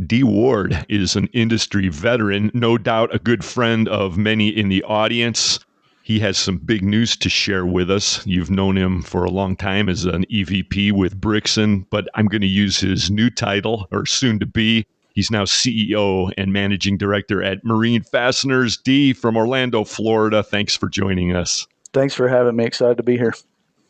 D. Ward is an industry veteran, no doubt a good friend of many in the audience. He has some big news to share with us. You've known him for a long time as an EVP with Brixton, but I'm going to use his new title, or soon to be. He's now CEO and Managing Director at Marine Fasteners. D from Orlando, Florida. Thanks for joining us. Thanks for having me. Excited to be here.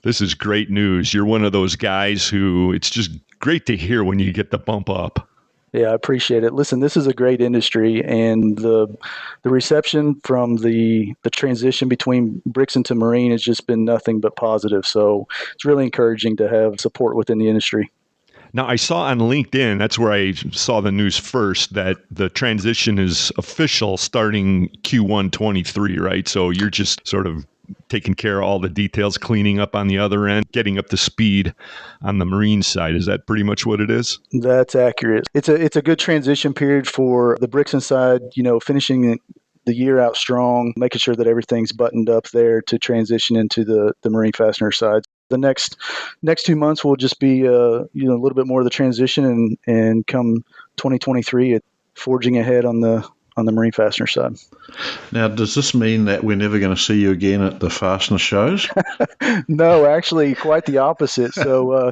This is great news. You're one of those guys who it's just great to hear when you get the bump up. Yeah, I appreciate it. Listen, this is a great industry, and the reception from the transition between Brixton to Marine has just been nothing but positive. So it's really encouraging to have support within the industry. Now, I saw on LinkedIn, that's where I saw the news first, that the transition is official starting Q1 23, right? So you're just sort of taking care of all the details, cleaning up on the other end, getting up to speed on the marine side. Is that pretty much what it is? That's accurate. It's a good transition period for the Brixton side, finishing the year out strong, making sure that everything's buttoned up there to transition into the Marine Fastener side. The next 2 months will just be a little bit more of the transition, and come 2023, forging ahead on the Marine Fastener side. Now, does this mean that we're never going to see you again at the Fastener shows? No, actually, quite the opposite. So,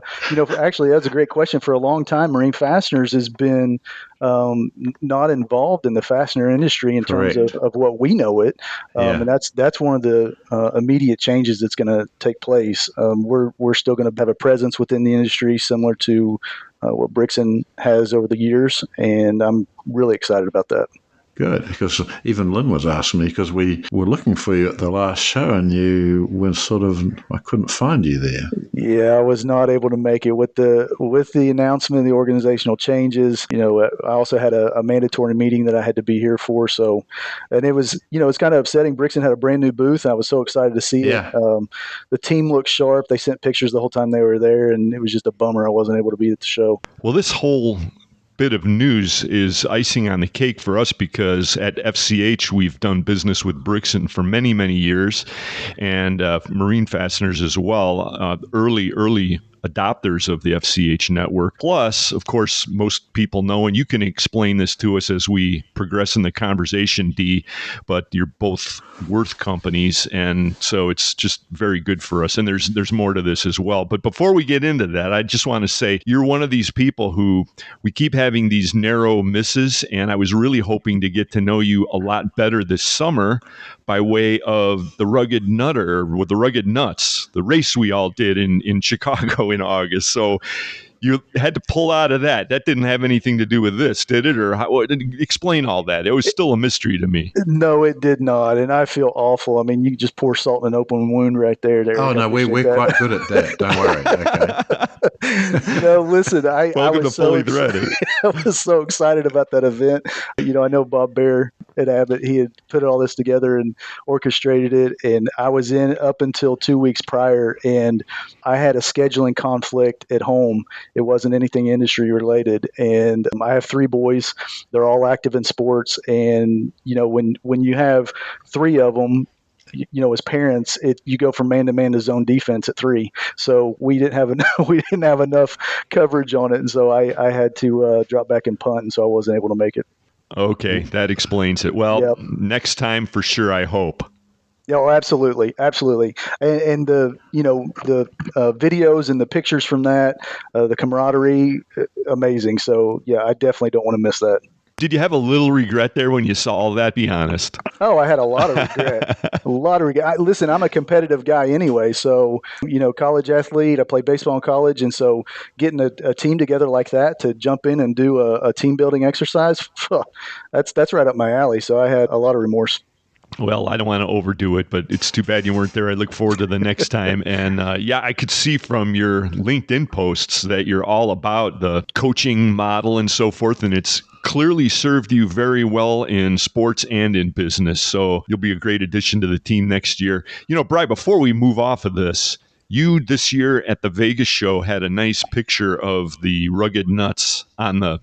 actually, that's a great question. For a long time, Marine Fasteners has been not involved in the fastener industry in Correct. terms of what we know it. And that's one of the immediate changes that's going to take place. We're still going to have a presence within the industry similar to what Brixton has over the years, and I'm really excited about that. Good, because even Lynn was asking me, because we were looking for you at the last show and you were I couldn't find you there. Yeah, I was not able to make it with the announcement of the organizational changes. I also had a mandatory meeting that I had to be here for. So, and it was, it's kind of upsetting. Brixton had a brand new booth, and I was so excited to see it. The team looked sharp. They sent pictures the whole time they were there, and it was just a bummer I wasn't able to be at the show. Well, this whole bit of news is icing on the cake for us, because at FCH we've done business with Brixton for many, many years, and Marine Fasteners as well, early adopters of the FCH network. Plus, of course, most people know, and you can explain this to us as we progress in the conversation, D, but you're both Worth companies, and so it's just very good for us. And there's more to this as well. But before we get into that, I just want to say you're one of these people who we keep having these narrow misses, and I was really hoping to get to know you a lot better this summer by way of the Rugged Nutter, with the Rugged Nuts, the race we all did in Chicago in August. So you had to pull out of that. That didn't have anything to do with this, did it? Or explain all that. It was still a mystery to me. No, it did not. And I feel awful. I mean, you just pour salt in an open wound right there. Oh, no, we're quite good at that. Don't worry. Okay. Listen, I was so excited about that event. I know Bob Bear at Abbott, he had put all this together and orchestrated it. And I was in up until 2 weeks prior, and I had a scheduling conflict at home. It wasn't anything industry related. And I have 3 boys. They're all active in sports. And, when you have 3 of them, as parents, you go from man-to-man to zone defense at 3. So we didn't have enough coverage on it. And so I had to drop back and punt. And so I wasn't able to make it. Okay. That explains it. Well, Next time for sure, I hope. Yeah, oh, absolutely. And the videos and the pictures from that, the camaraderie, amazing. So yeah, I definitely don't want to miss that. Did you have a little regret there when you saw all that? Be honest. Oh, I had a lot of regret. Listen, I'm a competitive guy anyway. So, college athlete, I played baseball in college. And so getting a team together like that to jump in and do a team building exercise, that's right up my alley. So I had a lot of remorse. Well, I don't want to overdo it, but it's too bad you weren't there. I look forward to the next time. And I could see from your LinkedIn posts that you're all about the coaching model and so forth. And it's clearly served you very well in sports and in business. So you'll be a great addition to the team next year. Bri, before we move off of this, you this year at the Vegas show had a nice picture of the Rugged Nuts on the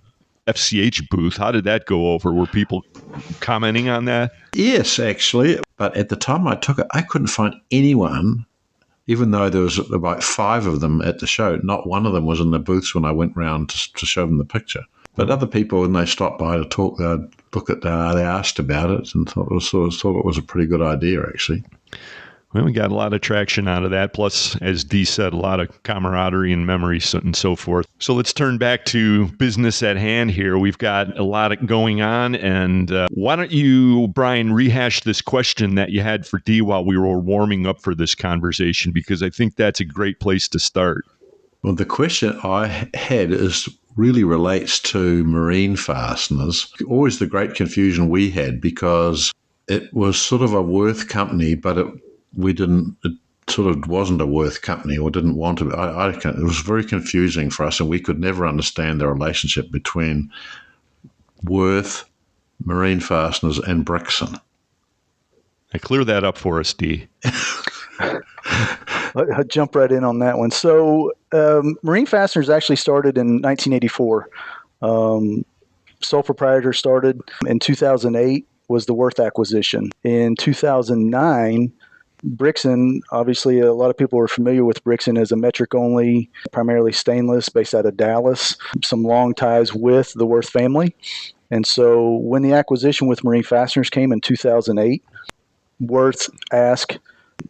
FCH booth. How did that go over? Were people commenting on that? Yes, actually. But at the time I took it, I couldn't find anyone, even though there was about 5 of them at the show. Not one of them was in the booths when I went round to show them the picture. But other people, when they stopped by to talk, they'd look at that, they asked about it and thought it was a pretty good idea, actually. Well, we got a lot of traction out of that. Plus, as Dee said, a lot of camaraderie and memories and so forth. So let's turn back to business at hand here. We've got a lot going on. And why don't you, Brian, rehash this question that you had for Dee while we were warming up for this conversation, because I think that's a great place to start. Well, the question I had really relates to marine fasteners. Always the great confusion we had, because it was sort of a worth company, but it sort of wasn't a worth company or didn't want to be. It was very confusing for us, and we could never understand the relationship between Worth, Marine Fasteners, and Brixton. I clear that up for us, Dee. I'll jump right in on that one. So Marine Fasteners actually started in 1984. Sole proprietor started in 2008 was the Worth acquisition. In 2009, Brixton, obviously a lot of people are familiar with Brixton as a metric only, primarily stainless, based out of Dallas, some long ties with the Worth family. And so when the acquisition with Marine Fasteners came in 2008, Worth asked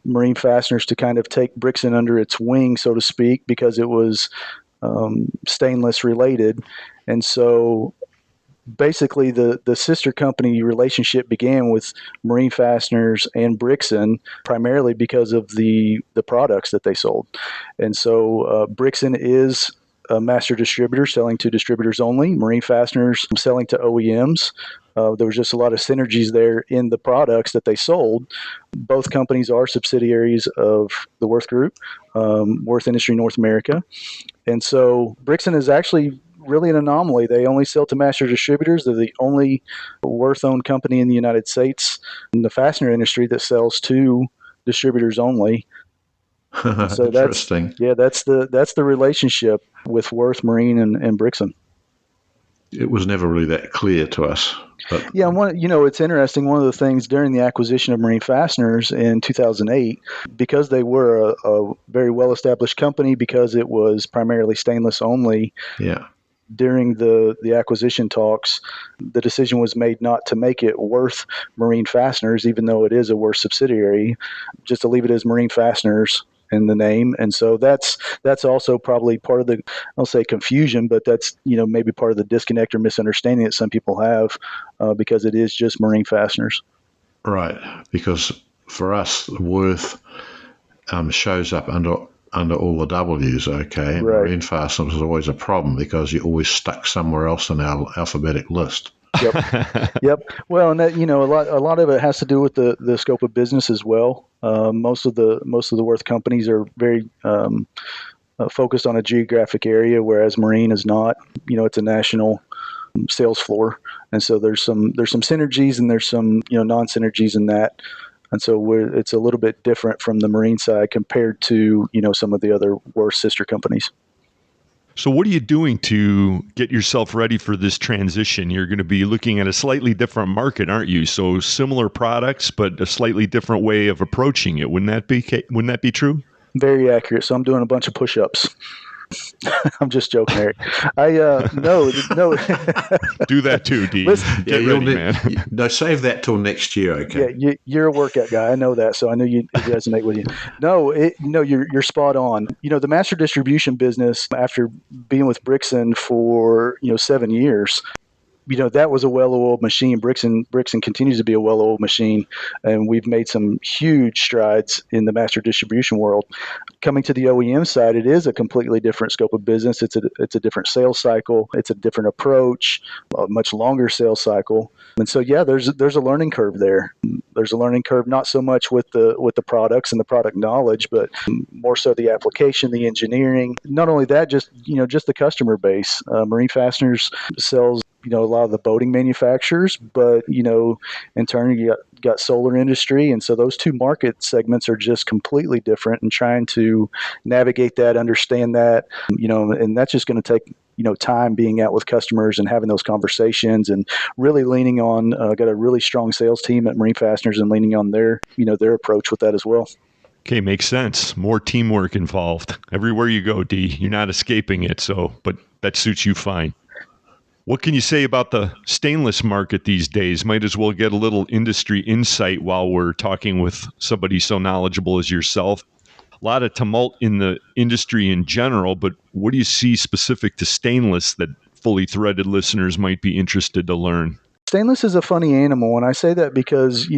Marine Fasteners to kind of take Brixton under its wing, so to speak, because it was stainless related. And so basically the sister company relationship began with Marine Fasteners and Brixton primarily because of the products that they sold. And so Brixton is a master distributor selling to distributors only, Marine Fasteners selling to OEMs. There was just a lot of synergies there in the products that they sold. Both companies are subsidiaries of the Worth Group, Worth Industry North America. And so Brixton is actually really an anomaly. They only sell to master distributors. They're the only Worth-owned company in the United States in the fastener industry that sells to distributors only. So interesting. That's the relationship with Worth, Marine, and Brixton. It was never really that clear to us. But yeah, it's interesting. One of the things during the acquisition of Marine Fasteners in 2008, because they were a very well-established company, because it was primarily stainless only. Yeah. During the acquisition talks, the decision was made not to make it Worth Marine Fasteners, even though it is a Worth subsidiary, just to leave it as Marine Fasteners in the name. And so that's also probably part of the, I'll say confusion, but that's, maybe part of the disconnect or misunderstanding that some people have because it is just Marine Fasteners. Right. Because for us, Worth shows up under all the W's, okay? Right. Marine Fasteners is always a problem because you're always stuck somewhere else in our alphabetic list. Yep. Well, and that, a lot of it has to do with the scope of business as well. Most of the Worth companies are very focused on a geographic area, whereas Marine is not. It's a national sales floor, and so there's some synergies and there's some non-synergies in that. And so it's a little bit different from the Marine side compared to some of the other Worth sister companies. So what are you doing to get yourself ready for this transition? You're going to be looking at a slightly different market, aren't you? So similar products, but a slightly different way of approaching it. Wouldn't that be true? Very accurate. So I'm doing a bunch of push-ups. I'm just joking, Eric. No. Do that too, Dee. Get ready, man. No, save that till next year, okay? Yeah, you're a workout guy. I know that, so I know you resonate with you. No, you're spot on. The master distribution business, after being with Brixton for 7 years, that was a well-oiled machine. Brixton continues to be a well-oiled machine, and we've made some huge strides in the master distribution world. Coming to the OEM side, it is a completely different scope of business. It's a different sales cycle. It's a different approach, a much longer sales cycle. And so, there's a learning curve there. There's a learning curve, not so much with the products and the product knowledge, but more so the application, the engineering. Not only that, just the customer base. Marine Fasteners sells a lot of the boating manufacturers, but in turn you got solar industry, and so those two market segments are just completely different. And trying to navigate that, understand that, and that's just going to take time being out with customers and having those conversations, and really leaning on. Got a really strong sales team at Marine Fasteners, and leaning on their approach with that as well. Okay, makes sense. More teamwork involved everywhere you go, Dee. You're not escaping it, but that suits you fine. What can you say about the stainless market these days? Might as well get a little industry insight while we're talking with somebody so knowledgeable as yourself. A lot of tumult in the industry in general, but what do you see specific to stainless that fully threaded listeners might be interested to learn? Stainless is a funny animal, and I say that because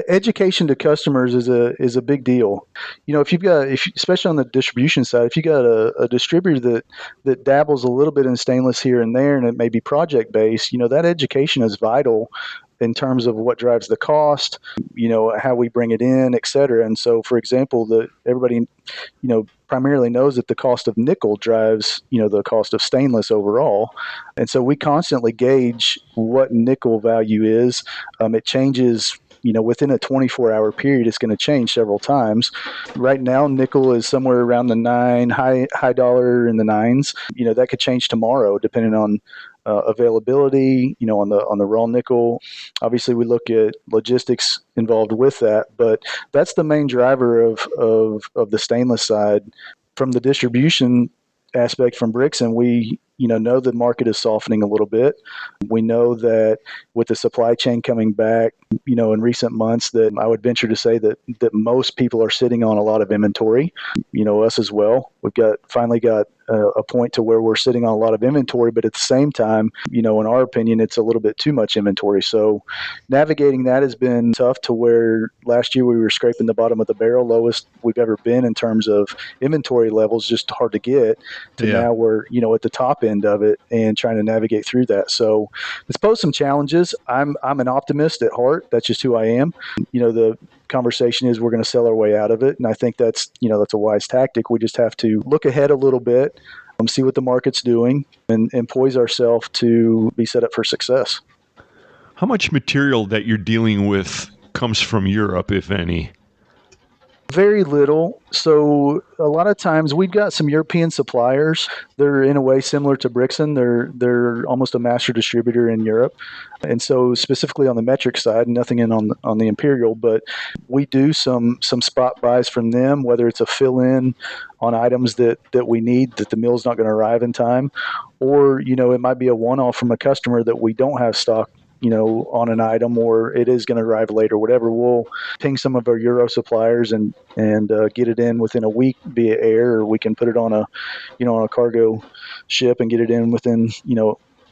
education to customers is a big deal. Especially on the distribution side, if you got a distributor that dabbles a little bit in stainless here and there, and it may be project based, that education is vital in terms of what drives the cost, how we bring it in, et cetera. And so, for example, everybody, primarily knows that the cost of nickel drives, the cost of stainless overall. And so we constantly gauge what nickel value is. It changes, within a 24-hour period, it's going to change several times. Right now, nickel is somewhere around the high dollar in the nines. That could change tomorrow depending on availability, on the raw nickel. Obviously, we look at logistics involved with that, but that's the main driver of the stainless side. From the distribution aspect from Brixton, we know the market is softening a little bit. We know that with the supply chain coming back, in recent months, that I would venture to say that most people are sitting on a lot of inventory, us as well. We've finally got a point to where we're sitting on a lot of inventory, but at the same time, in our opinion, it's a little bit too much inventory. So navigating that has been tough, to where last year we were scraping the bottom of the barrel, lowest we've ever been in terms of inventory levels, just hard to get, to now we're, at the top end of it and trying to navigate through that. So it's posed some challenges. I'm an optimist at heart. That's just who I am. The conversation is we're going to sell our way out of it. And I think that's a wise tactic. We just have to look ahead a little bit, see what the market's doing, and poise ourselves to be set up for success. How much material that you're dealing with comes from Europe, if any? Very little. So a lot of times we've got some European suppliers. They're in a way similar to Brixton. They're almost a master distributor in Europe. And so specifically on the metric side, nothing in on the imperial, but we do some spot buys from them, whether it's a fill-in on items that we need, that the mill's not going to arrive in time, or, it might be a one-off from a customer that we don't have stock on an item, or it is going to arrive later, whatever. We'll ping some of our Euro suppliers and get it in within a week via air, or we can put it on a cargo ship and get it in within,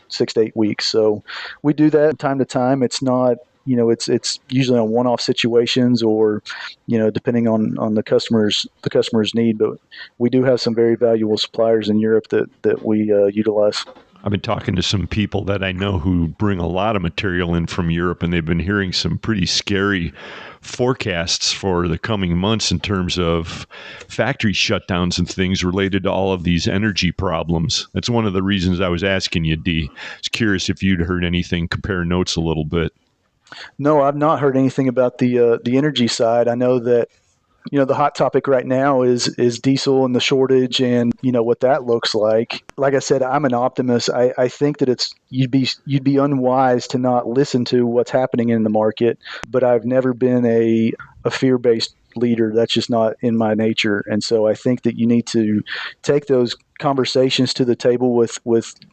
6 to 8 weeks. So we do that from time to time. It's not, it's usually on one-off situations, or, depending on the customer's need. But we do have some very valuable suppliers in Europe that we utilize. I've been talking to some people that I know who bring a lot of material in from Europe, and they've been hearing some pretty scary forecasts for the coming months in terms of factory shutdowns and things related to all of these energy problems. That's one of the reasons I was asking you, Dee. I was curious if you'd heard anything, compare notes a little bit. No, I've not heard anything about the energy side. I know that the hot topic right now is diesel and the shortage, and what that looks like. Like I said, I'm an optimist. I think that you'd be unwise to not listen to what's happening in the market. But I've never been a fear-based leader. That's just not in my nature. And so I think that you need to take those conversations to the table with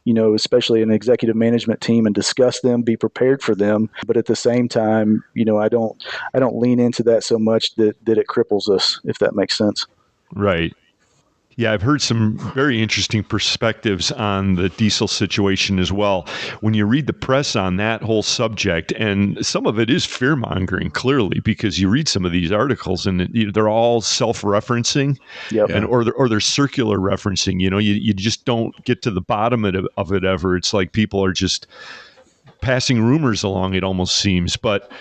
especially an executive management team, and discuss them, be prepared for them. But at the same time, I don't lean into that so much that it cripples us, if that makes sense. Right. Yeah, I've heard some very interesting perspectives on the diesel situation as well. When you read the press on that whole subject, and some of it is fear-mongering, clearly, because you read some of these articles and they're all self-referencing, yep. or they're circular referencing. You just don't get to the bottom of it ever. It's like people are just passing rumors along, it almost seems. But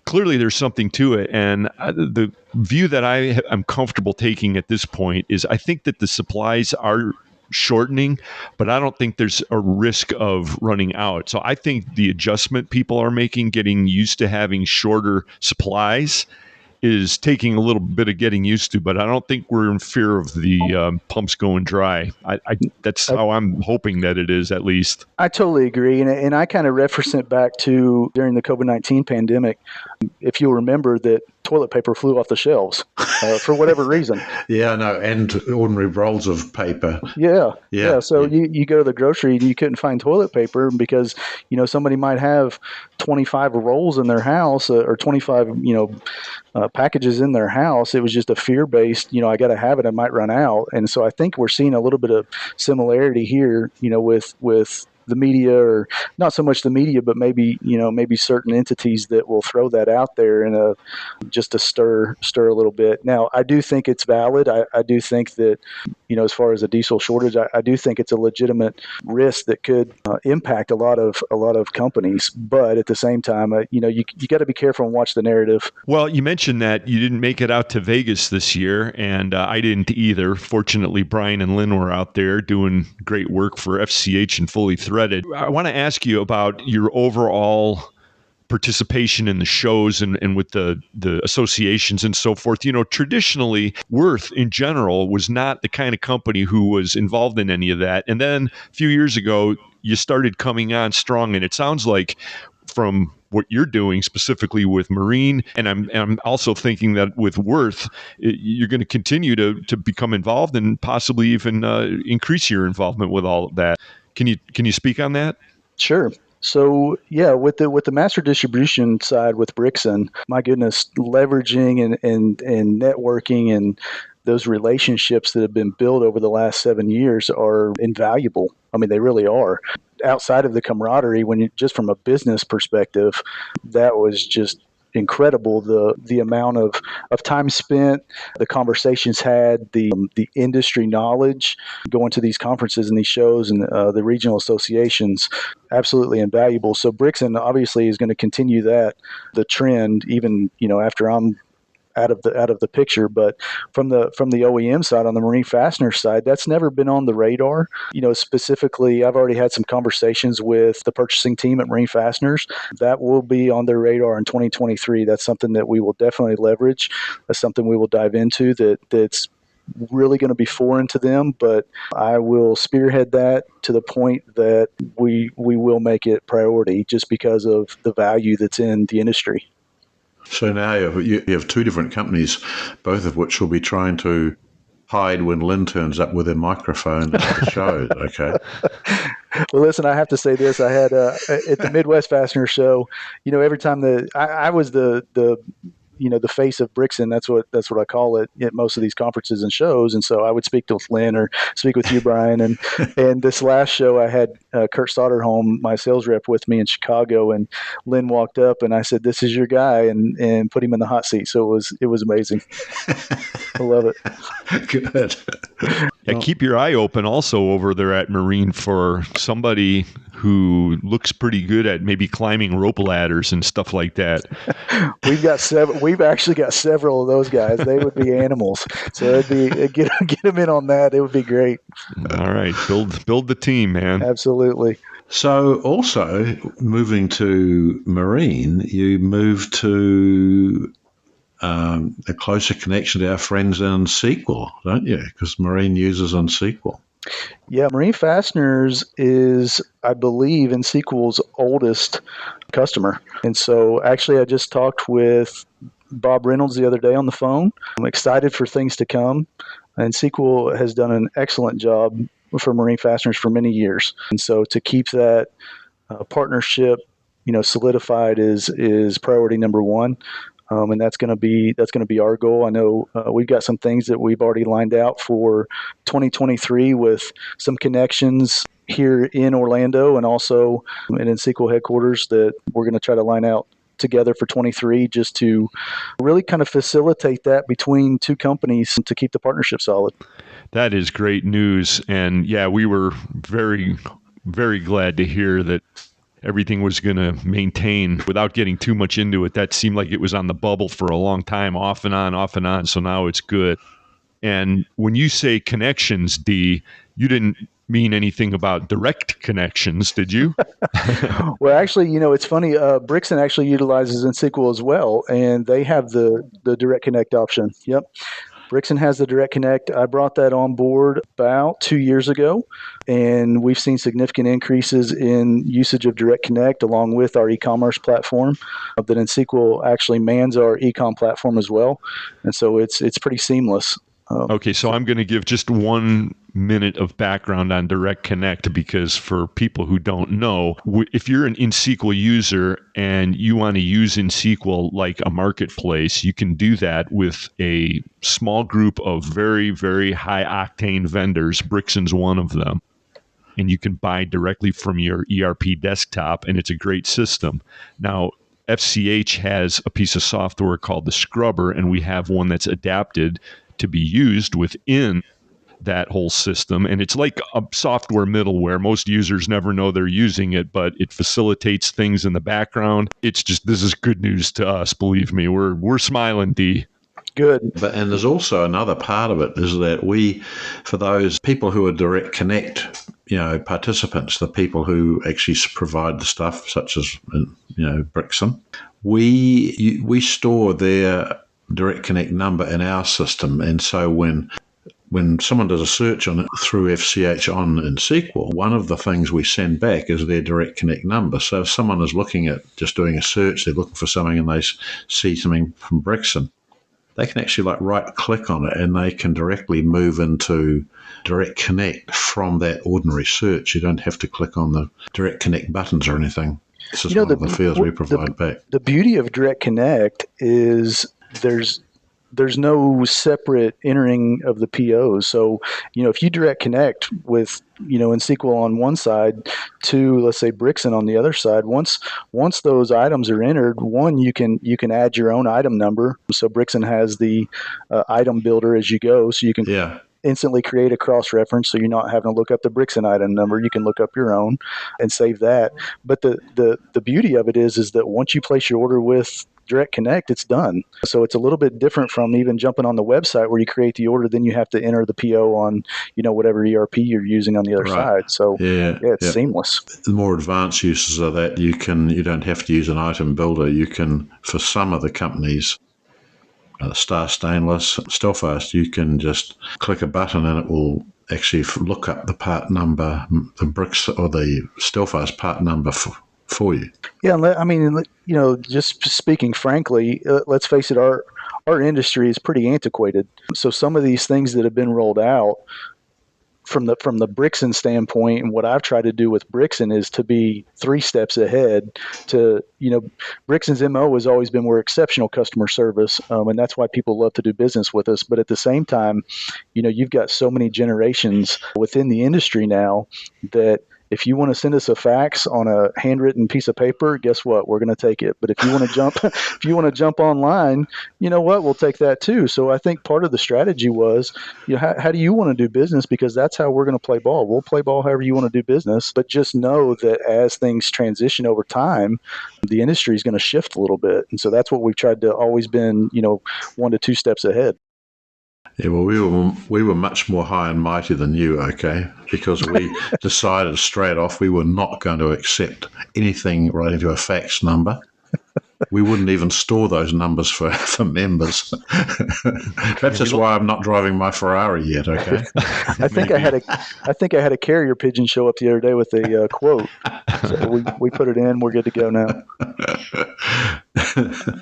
clearly there's something to it. And the view that I'm comfortable taking at this point is I think that the supplies are shortening, but I don't think there's a risk of running out. So I think the adjustment people are making, getting used to having shorter supplies, is taking a little bit of getting used to, but I don't think we're in fear of the pumps going dry. That's how I'm hoping that it is, at least. I totally agree. And I kind of reference it back to during the COVID-19 pandemic. if you'll remember that toilet paper flew off the shelves for whatever reason. Yeah, I know, and ordinary rolls of paper. Yeah. So you go to the grocery and you couldn't find toilet paper because, somebody might have 25 rolls in their house or 25, packages in their house. It was just a fear-based, I got to have it, I might run out. And so I think we're seeing a little bit of similarity here, with the media, or not so much the media, but maybe certain entities that will throw that out there in just to stir a little bit. Now, I do think it's valid. I do think that, as far as a diesel shortage, I do think it's a legitimate risk that could impact a lot of companies. But at the same time, you got to be careful and watch the narrative. Well, you mentioned that you didn't make it out to Vegas this year, and I didn't either. Fortunately, Brian and Lynn were out there doing great work for FCH and Fully Threaded. I want to ask you about your overall participation in the shows and with the associations and so forth. Traditionally, Worth in general was not the kind of company who was involved in any of that. And then a few years ago, you started coming on strong, and it sounds like from what you're doing specifically with Marine, and I'm also thinking that with Worth, you're going to continue to become involved and possibly even increase your involvement with all of that. Can you speak on that? Sure. So yeah, with the master distribution side with Brixton, my goodness, leveraging and networking and those relationships that have been built over the last 7 years are invaluable. I mean, they really are. Outside of the camaraderie, just from a business perspective, that was just incredible. The amount of time spent, the conversations had, the industry knowledge, going to these conferences and these shows and the regional associations, absolutely invaluable. So Brixton obviously is going to continue the trend, even after I'm out of the picture. But from the OEM side, on the Marine Fastener side, that's never been on the radar. Specifically, I've already had some conversations with the purchasing team at Marine Fasteners. That will be on their radar in 2023. That's something that we will definitely leverage. That's something we will dive into that's really going to be foreign to them, but I will spearhead that to the point that we will make it priority just because of the value that's in the industry. So now you have two different companies, both of which will be trying to hide when Lynn turns up with a microphone at the show. Okay. Well, listen, I have to say this. I had at the Midwest Fastener Show, every time I was the face of Brixton. That's what I call it at most of these conferences and shows. And so I would speak to Lynn or speak with you, Brian. And this last show I had Kurt Soderholm, my sales rep, with me in Chicago, and Lynn walked up and I said, "This is your guy," and put him in the hot seat. So it was amazing. I love it. Good. Yeah, keep your eye open also over there at Marine for somebody who looks pretty good at maybe climbing rope ladders and stuff like that. We've actually got several of those guys. They would be animals. So it'd be get them in on that. It would be great. All right, build the team, man. Absolutely. So also moving to Marine, you moved to a closer connection to our friends in SQL, don't you? Because Marine uses in SQL. Yeah, Marine Fasteners is, I believe, in SQL's oldest customer. And so actually I just talked with Bob Reynolds the other day on the phone. I'm excited for things to come. And SQL has done an excellent job for Marine Fasteners for many years. And so to keep that partnership, solidified is priority number one. And that's going to be our goal. I know we've got some things that we've already lined out for 2023 with some connections here in Orlando and also in SQL headquarters that we're going to try to line out together for 23 just to really kind of facilitate that between two companies to keep the partnership solid. That is great news. And yeah, we were very, very glad to hear that everything was going to maintain without getting too much into it. That seemed like it was on the bubble for a long time, off and on. So now it's good. And when you say connections, D, you didn't mean anything about direct connections, did you? Well, actually, it's funny. Brixton actually utilizes NSQL as well, and they have the direct connect option. Yep. Brixton has the Direct Connect. I brought that on board about 2 years ago, and we've seen significant increases in usage of Direct Connect along with our e-commerce platform. That NSQL actually mans our e-com platform as well, and so it's pretty seamless. Okay, so I'm going to give just 1 minute of background on Direct Connect, because for people who don't know, if you're an NSQL user and you want to use NSQL like a marketplace, you can do that with a small group of very, very high octane vendors. Brixton's one of them. And you can buy directly from your ERP desktop, and it's a great system. Now, FCH has a piece of software called the Scrubber, and we have one that's adapted to be used within that whole system. And it's like a software middleware. Most users never know they're using it, but it facilitates things in the background. It's just, this is good news to us. Believe me, we're smiling, D. Good. And there's also another part of it is that we, for those people who are Direct Connect, participants, the people who actually provide the stuff, such as, Brixton, we store their Direct Connect number in our system. And so when someone does a search on it through FCH on NSQL, one of the things we send back is their Direct Connect number. So if someone is looking at just doing a search, they're looking for something and they see something from Brixton, they can actually right click on it and they can directly move into Direct Connect from that ordinary search. You don't have to click on the Direct Connect buttons or anything. This is one of the fields we provide back. The beauty of Direct Connect is there's no separate entering of the POs. So, if you Direct Connect with, NSQL on one side to, let's say, Brixton on the other side, once those items are entered, one, you can add your own item number. So Brixton has the item builder as you go, so you can instantly create a cross-reference, so you're not having to look up the Brixton item number. You can look up your own and save that. But the beauty of it is that once you place your order with Direct Connect, it's done. So it's a little bit different from even jumping on the website where you create the order, then you have to enter the PO on, whatever ERP you're using on the other side. So it's seamless. The more advanced uses of that, you don't have to use an item builder. You can, for some of the companies, Star Stainless, Stelfast, you can just click a button and it will actually look up the part number, the bricks or the Stelfast part number for you. Yeah, I mean, just speaking frankly, let's face it, our industry is pretty antiquated. So some of these things that have been rolled out from the Brixton standpoint, and what I've tried to do with Brixton is to be 3 steps ahead. To Brixton's MO has always been we're exceptional customer service, and that's why people love to do business with us. But at the same time, you've got so many generations within the industry now that if you want to send us a fax on a handwritten piece of paper, guess what? We're going to take it. But if you want to jump online, you know what? We'll take that too. So I think part of the strategy was, how do you want to do business? Because that's how we're going to play ball. We'll play ball however you want to do business. But just know that as things transition over time, the industry is going to shift a little bit. And so that's what we've tried to always been, 1 to 2 steps ahead. Yeah, well, we were much more high and mighty than you, okay? Because we decided straight off we were not going to accept anything relating to a fax number. We wouldn't even store those numbers for members. Perhaps that's why I'm not driving my Ferrari yet, okay? I think I had a carrier pigeon show up the other day with a quote. So we put it in. We're good to go now.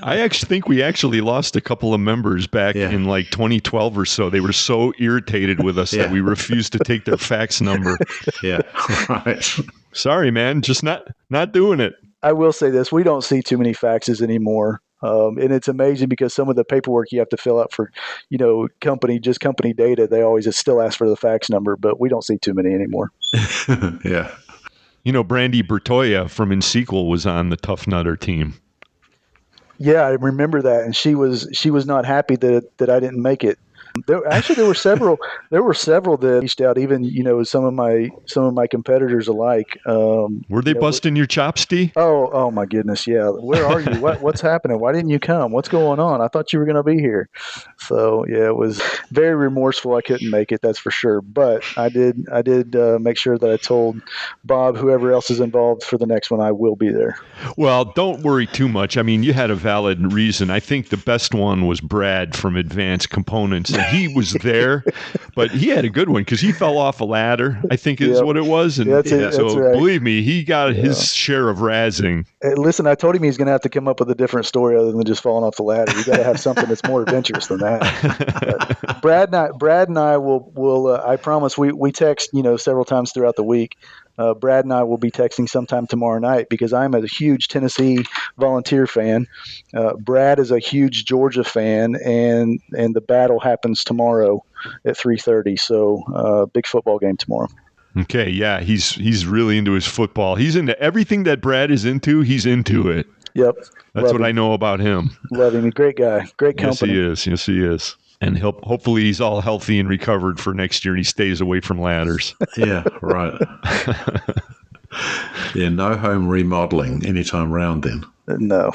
I actually think we lost a couple of members back in 2012 or so. They were so irritated with us that we refused to take their fax number. Yeah, right. Sorry, man. Just not doing it. I will say this. We don't see too many faxes anymore. And it's amazing because some of the paperwork you have to fill out for, company data, they always still ask for the fax number, but we don't see too many anymore. Yeah. Brandy Bertoya from NSQL was on the Tough Nutter team. Yeah, I remember that. And she was not happy that I didn't make it. There were several that reached out, even some of my competitors alike. Were they busting your chops, D? Oh my goodness, yeah. Where are you? What's happening? Why didn't you come? What's going on? I thought you were going to be here. So yeah, it was very remorseful. I couldn't make it, that's for sure. But I did make sure that I told Bob, whoever else is involved for the next one, I will be there. Well, don't worry too much. I mean, you had a valid reason. I think the best one was Brad from Advanced Components. he was there, but he had a good one because he fell off a ladder, I think is what it was. And so right. Believe me, he got his share of razzing. Hey, listen, I told him he's going to have to come up with a different story other than just falling off the ladder. You got to have something that's more adventurous than that. But Brad and I will I promise we text, several times throughout the week. Brad and I will be texting sometime tomorrow night because I'm a huge Tennessee Volunteer fan. Brad is a huge Georgia fan, and the battle happens tomorrow at 3:30. So big football game tomorrow. Okay, yeah, he's really into his football. He's into everything that Brad is into. He's into it. Yep, that's what I know about him. Love him. He's a great guy. Great company. Yes, he is. And hopefully he's all healthy and recovered for next year and he stays away from ladders. Yeah, right. Yeah, no home remodeling anytime around then. No.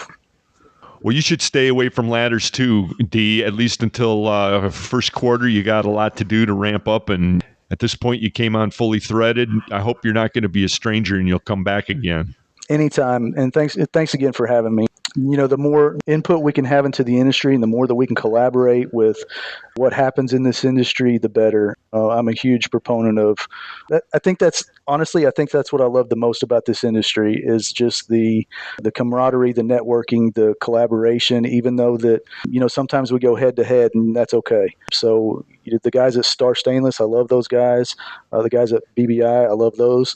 Well, you should stay away from ladders too, D, at least until first quarter. You got a lot to do to ramp up, and at this point you came on fully threaded. I hope you're not going to be a stranger and you'll come back again. Anytime. And thanks again for having me. The more input we can have into the industry and the more that we can collaborate with what happens in this industry, the better. I'm a huge proponent of that. I think that's what I love the most about this industry is just the camaraderie, the networking, the collaboration, even though that, sometimes we go head to head and that's okay. So the guys at Star Stainless, I love those guys. The guys at BBI, I love those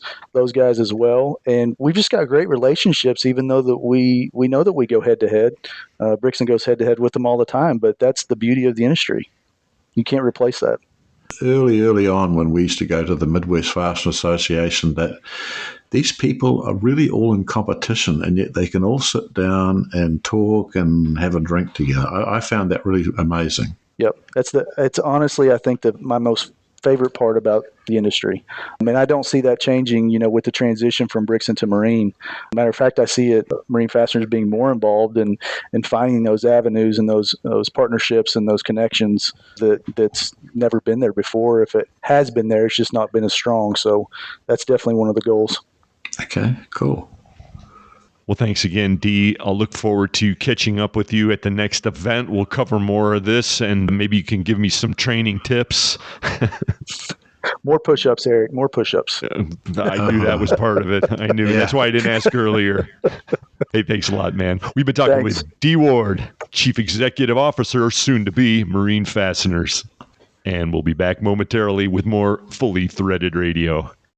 guys as well. And we've just got great relationships, even though that we know that we go head to head. Brixton goes head to head with them all the time, but that's the beauty of the industry. You can't replace that. Early on when we used to go to the Midwest Fastener Association, that these people are really all in competition and yet they can all sit down and talk and have a drink together. I found that really amazing. Yep. It's honestly, I think my most favorite part about the industry. I mean, I don't see that changing, with the transition from Brixton to Marine. Matter of fact, I see it, Marine Fasteners being more involved in finding those avenues and those partnerships and those connections that's never been there before. If it has been there, it's just not been as strong. So that's definitely one of the goals. Okay, cool. Well, thanks again, Dee. I'll look forward to catching up with you at the next event. We'll cover more of this, and maybe you can give me some training tips. More push-ups, Eric. More push-ups. I knew that was part of it. I knew. Yeah. That's why I didn't ask earlier. Hey, thanks a lot, man. We've been talking with Dee Ward, Chief Executive Officer, soon to be Marine Fasteners. And we'll be back momentarily with more Fully Threaded Radio.